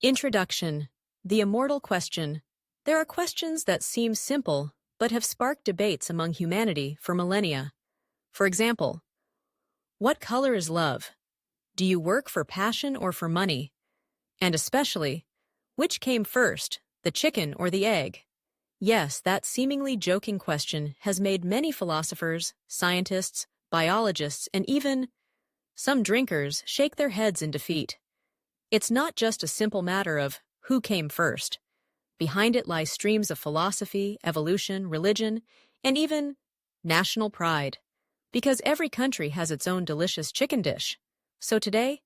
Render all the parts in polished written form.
Introduction. The immortal question. There are questions that seem simple, but have sparked debates among humanity for millennia. For example, what color is love? Do you work for passion or for money? And especially, which came first, the chicken or the egg? Yes, that seemingly joking question has made many philosophers, scientists, biologists, and even some drinkers shake their heads in defeat. It's not just a simple matter of who came first. Behind it lie streams of philosophy, evolution, religion, and even national pride. Because every country has its own delicious chicken dish. So today,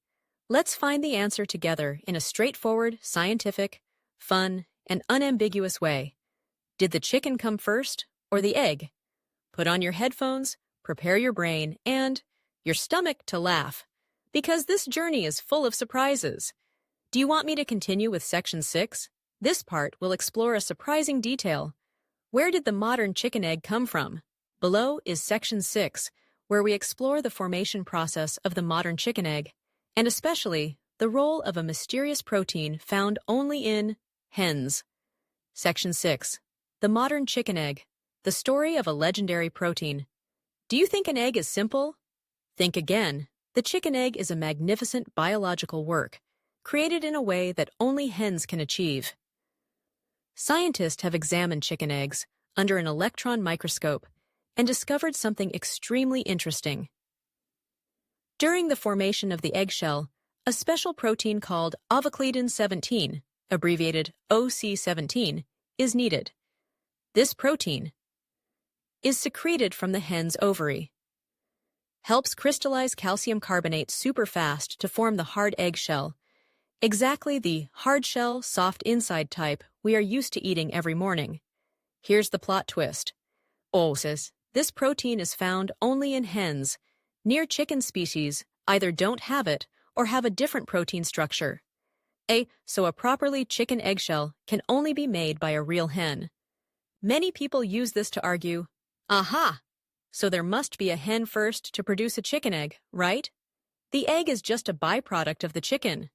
let's find the answer together in a straightforward, scientific, fun, and unambiguous way. Did the chicken come first or the egg? Put on your headphones, prepare your brain, and your stomach to laugh. Because this journey is full of surprises. Do you want me to continue with Section 6? This part will explore a surprising detail. Where did the modern chicken egg come from? Below is Section 6, where we explore the formation process of the modern chicken egg, and especially the role of a mysterious protein found only in hens. Section 6. The modern chicken egg, the story of a legendary protein. Do you think an egg is simple? Think again. The chicken egg is a magnificent biological work, created in a way that only hens can achieve. Scientists have examined chicken eggs under an electron microscope and discovered something extremely interesting. During the formation of the eggshell, a special protein called ovocleidin 17, abbreviated OC17, is needed. This protein is secreted from the hen's ovary, helps crystallize calcium carbonate super fast to form the hard eggshell, exactly the hard shell, soft inside type we are used to eating every morning. Here's the plot twist. This protein is found only in hens. Near chicken species either don't have it or have a different protein structure. So a properly chicken eggshell can only be made by a real hen. Many people use this to argue, aha! So there must be a hen first to produce a chicken egg, right? The egg is just a byproduct of the chicken.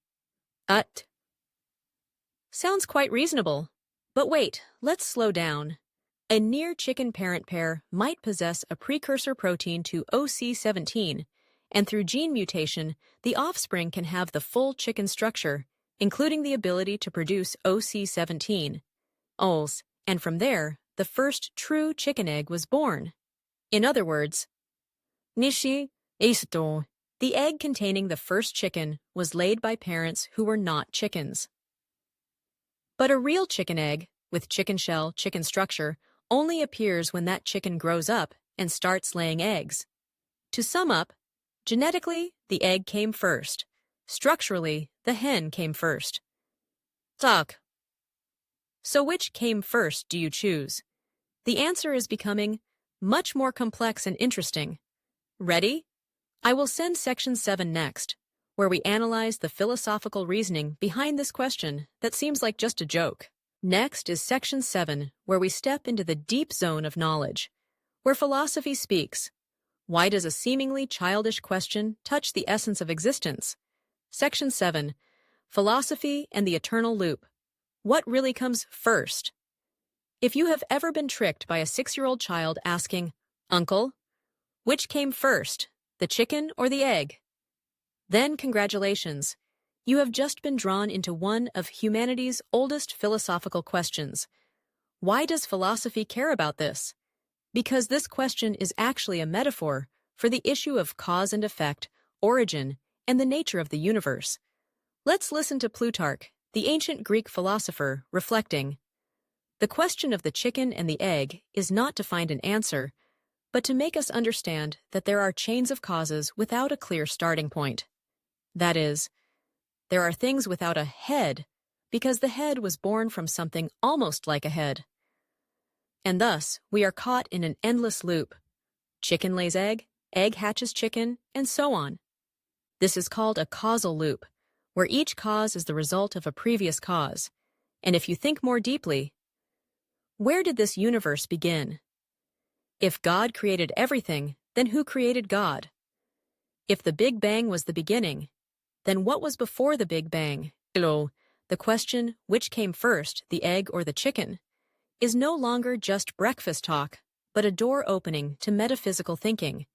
Sounds quite reasonable. But wait, let's slow down. A near chicken parent pair might possess a precursor protein to OC17, and through gene mutation, the offspring can have the full chicken structure, including the ability to produce OC17. And from there, the first true chicken egg was born. In other words, the egg containing the first chicken was laid by parents who were not chickens. But a real chicken egg, with chicken shell, chicken structure, only appears when that chicken grows up and starts laying eggs. To sum up, genetically, the egg came first. Structurally, the hen came first. So which came first do you choose? The answer is becoming much more complex and interesting. Ready? I will send Section 7 next, where we analyze the philosophical reasoning behind this question that seems like just a joke. Next is Section 7, where we step into the deep zone of knowledge, where philosophy speaks. Why does a seemingly childish question touch the essence of existence? Section 7, Philosophy and the Eternal Loop. What really comes first? If you have ever been tricked by a 6-year-old child asking, Uncle, which came first, the chicken or the egg? Then congratulations. You have just been drawn into one of humanity's oldest philosophical questions. Why does philosophy care about this? Because this question is actually a metaphor for the issue of cause and effect, origin, and the nature of the universe. Let's listen to Plutarch, the ancient Greek philosopher, reflecting. The question of the chicken and the egg is not to find an answer, but to make us understand that there are chains of causes without a clear starting point. That is, there are things without a head, because the head was born from something almost like a head. And thus, we are caught in an endless loop. Chicken lays egg hatches chicken, and so on. This is called a causal loop, where each cause is the result of a previous cause. And if you think more deeply, where did this universe begin? If God created everything, then who created God? If the Big Bang was the beginning, then what was before the Big Bang? the question, which came first, the egg or the chicken, is no longer just breakfast talk, but a door opening to metaphysical thinking.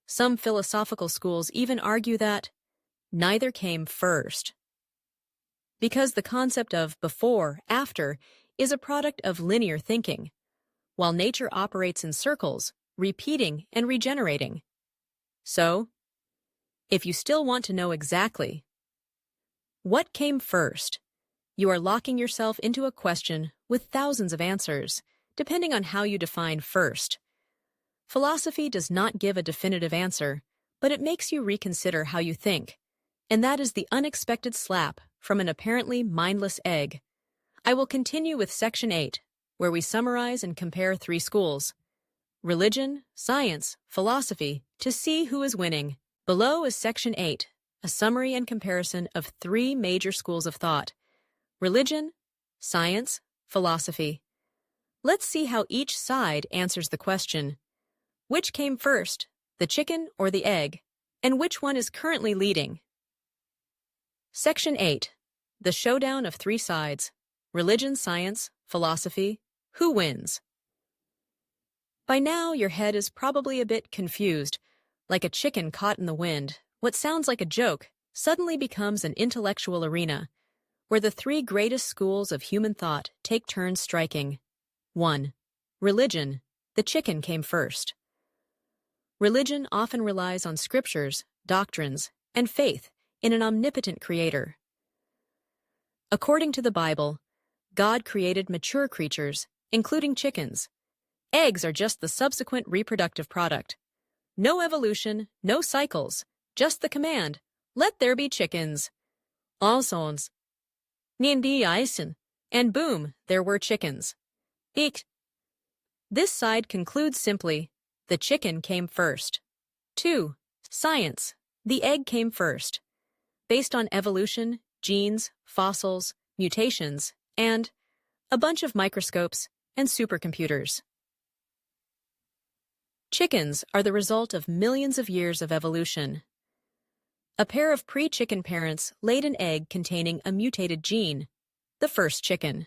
Some philosophical schools even argue that neither came first, because the concept of before, after is a product of linear thinking, while nature operates in circles, repeating and regenerating. So, if you still want to know exactly what came first, you are locking yourself into a question with thousands of answers, depending on how you define first. Philosophy does not give a definitive answer, but it makes you reconsider how you think, and that is the unexpected slap from an apparently mindless egg. I will continue with Section 8, where we summarize and compare three schools: religion, science, philosophy, to see who is winning. Below is Section 8, a summary and comparison of three major schools of thought: religion, science, philosophy. Let's see how each side answers the question, which came first, the chicken or the egg, and which one is currently leading? Section 8, the showdown of three sides: religion, science, philosophy. Who wins? By now, your head is probably a bit confused. Like a chicken caught in the wind, what sounds like a joke suddenly becomes an intellectual arena, where the three greatest schools of human thought take turns striking. 1. Religion. The chicken came first. Religion often relies on scriptures, doctrines, and faith in an omnipotent creator. According to the Bible, God created mature creatures, including chickens. Eggs are just the subsequent reproductive product. No evolution, no cycles, just the command, let there be chickens. All sons. Niandi Eisen. And boom, there were chickens. Ik. This side concludes simply, the chicken came first. 2. Science. The egg came first. Based on evolution, genes, fossils, mutations, and a bunch of microscopes and supercomputers. Chickens are the result of millions of years of evolution. A pair of pre-chicken parents laid an egg containing a mutated gene, the first chicken.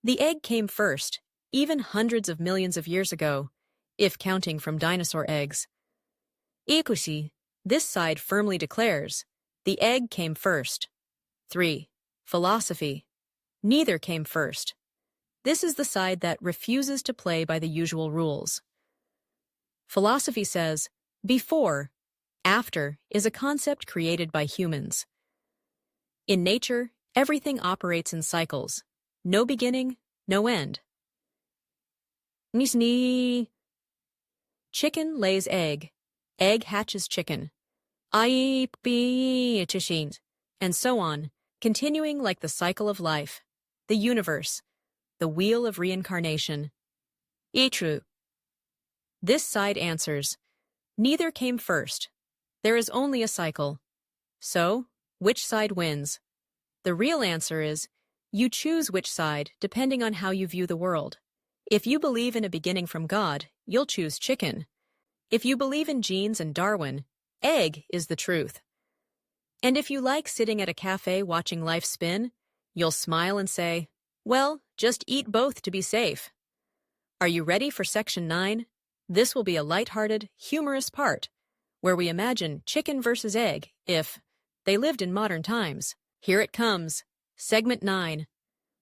The egg came first, even hundreds of millions of years ago, if counting from dinosaur eggs. Ikushi, this side firmly declares, the egg came first. 3. Philosophy. Neither came first. This is the side that refuses to play by the usual rules. Philosophy says, before, after is a concept created by humans. In nature, everything operates in cycles. No beginning, no end. Nisni. Chicken lays egg. Egg hatches chicken. And so on, continuing like the cycle of life, the universe, the wheel of reincarnation. True. This side answers, neither came first. There is only a cycle. So, which side wins? The real answer is, you choose which side depending on how you view the world. If you believe in a beginning from God, you'll choose chicken. If you believe in genes and Darwin, egg is the truth. And if you like sitting at a cafe watching life spin, you'll smile and say, well, just eat both to be safe. Are you ready for Section 9? This will be a lighthearted, humorous part, where we imagine chicken versus egg if they lived in modern times. Here it comes, Segment 9.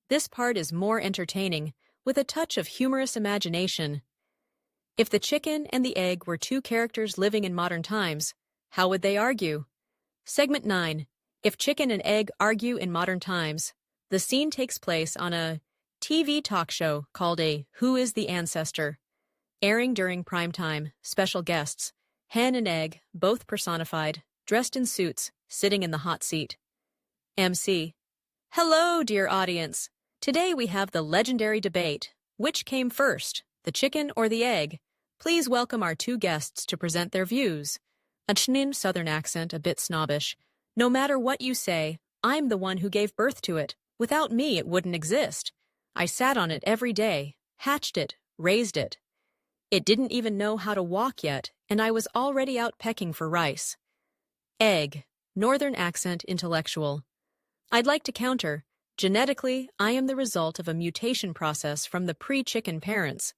This part is more entertaining, with a touch of humorous imagination. If the chicken and the egg were two characters living in modern times, how would they argue? Segment 9. If chicken and egg argue in modern times, the scene takes place on a TV talk show called a Who is the Ancestor? Airing during prime time, special guests, hen and egg, both personified, dressed in suits, sitting in the hot seat. MC. Hello, dear audience. Today we have the legendary debate, which came first, the chicken or the egg? Please welcome our two guests to present their views. A Chnin southern accent, a bit snobbish. No matter what you say, I'm the one who gave birth to it. Without me, it wouldn't exist. I sat on it every day, hatched it, raised it. It didn't even know how to walk yet, and I was already out pecking for rice. Egg, northern accent intellectual. I'd like to counter. Genetically, I am the result of a mutation process from the pre-chicken parents.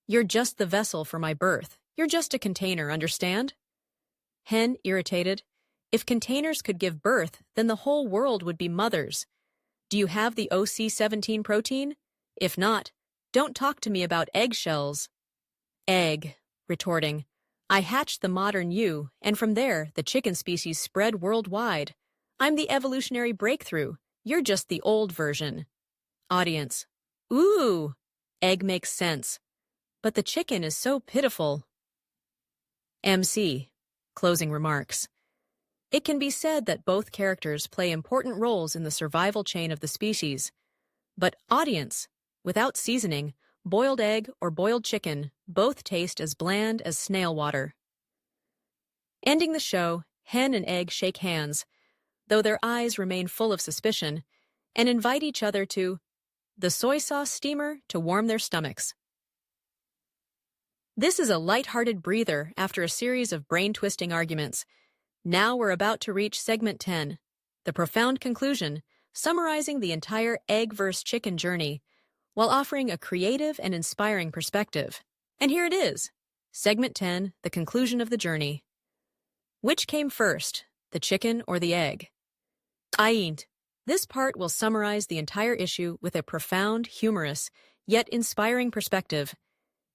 You're just the vessel for my birth. You're just a container, understand? Hen, irritated. If containers could give birth, then the whole world would be mothers. Do you have the OC17 protein? If not, don't talk to me about eggshells. Egg, retorting. I hatched the modern you, and from there, the chicken species spread worldwide. I'm the evolutionary breakthrough. You're just the old version. Audience. Ooh! Egg makes sense. But the chicken is so pitiful. MC. Closing remarks. It can be said that both characters play important roles in the survival chain of the species. But audience, without seasoning, boiled egg or boiled chicken both taste as bland as snail water. Ending the show, Hen and Egg shake hands, though their eyes remain full of suspicion, and invite each other to the soy sauce steamer to warm their stomachs. This is a light-hearted breather after a series of brain-twisting arguments. Now we're about to reach segment 10, the profound conclusion, summarizing the entire egg versus chicken journey, while offering a creative and inspiring perspective. And here it is, segment 10, the conclusion of the journey. Which came first, the chicken or the egg? This part will summarize the entire issue with a profound, humorous, yet inspiring perspective,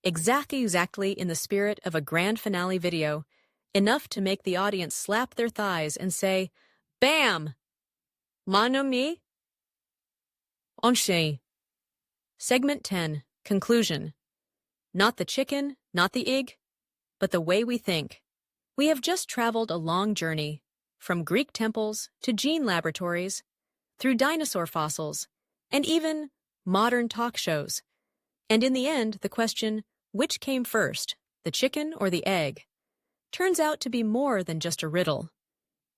exactly in the spirit of a grand finale video, enough to make the audience slap their thighs and say, "Bam! Mon ami?" Enchaîne. Segment 10, conclusion. Not the chicken, not the egg, but the way we think. We have just traveled a long journey, from Greek temples to gene laboratories, through dinosaur fossils, and even modern talk shows. And in the end, the question, which came first, the chicken or the egg, turns out to be more than just a riddle.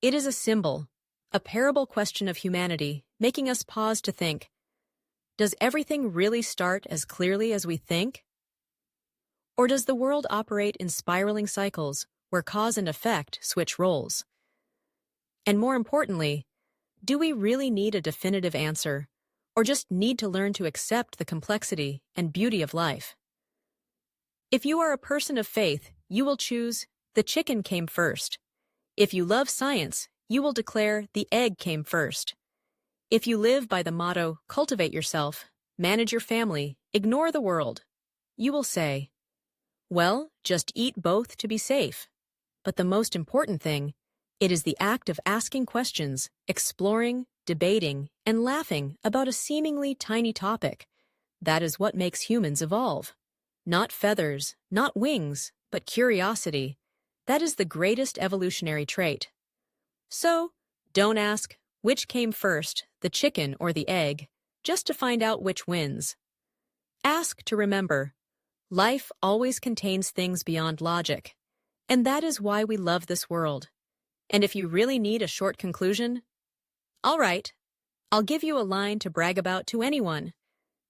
It is a symbol, a parable question of humanity, making us pause to think, does everything really start as clearly as we think? Or does the world operate in spiraling cycles where cause and effect switch roles? And more importantly, do we really need a definitive answer, or just need to learn to accept the complexity and beauty of life? If you are a person of faith, you will choose the chicken came first. If you love science, you will declare the egg came first. If you live by the motto, cultivate yourself, manage your family, ignore the world, you will say, well, just eat both to be safe. But the most important thing, it is the act of asking questions, exploring, debating, and laughing about a seemingly tiny topic. That is what makes humans evolve. Not feathers, not wings, but curiosity. That is the greatest evolutionary trait. So, don't ask, which came first, the chicken or the egg, just to find out which wins. Ask to remember, life always contains things beyond logic, and that is why we love this world. And if you really need a short conclusion, all right, I'll give you a line to brag about to anyone.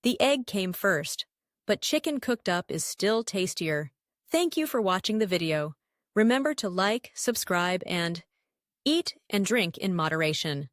The egg came first, but chicken cooked up is still tastier. Thank you for watching the video. Remember to like, subscribe, and eat and drink in moderation.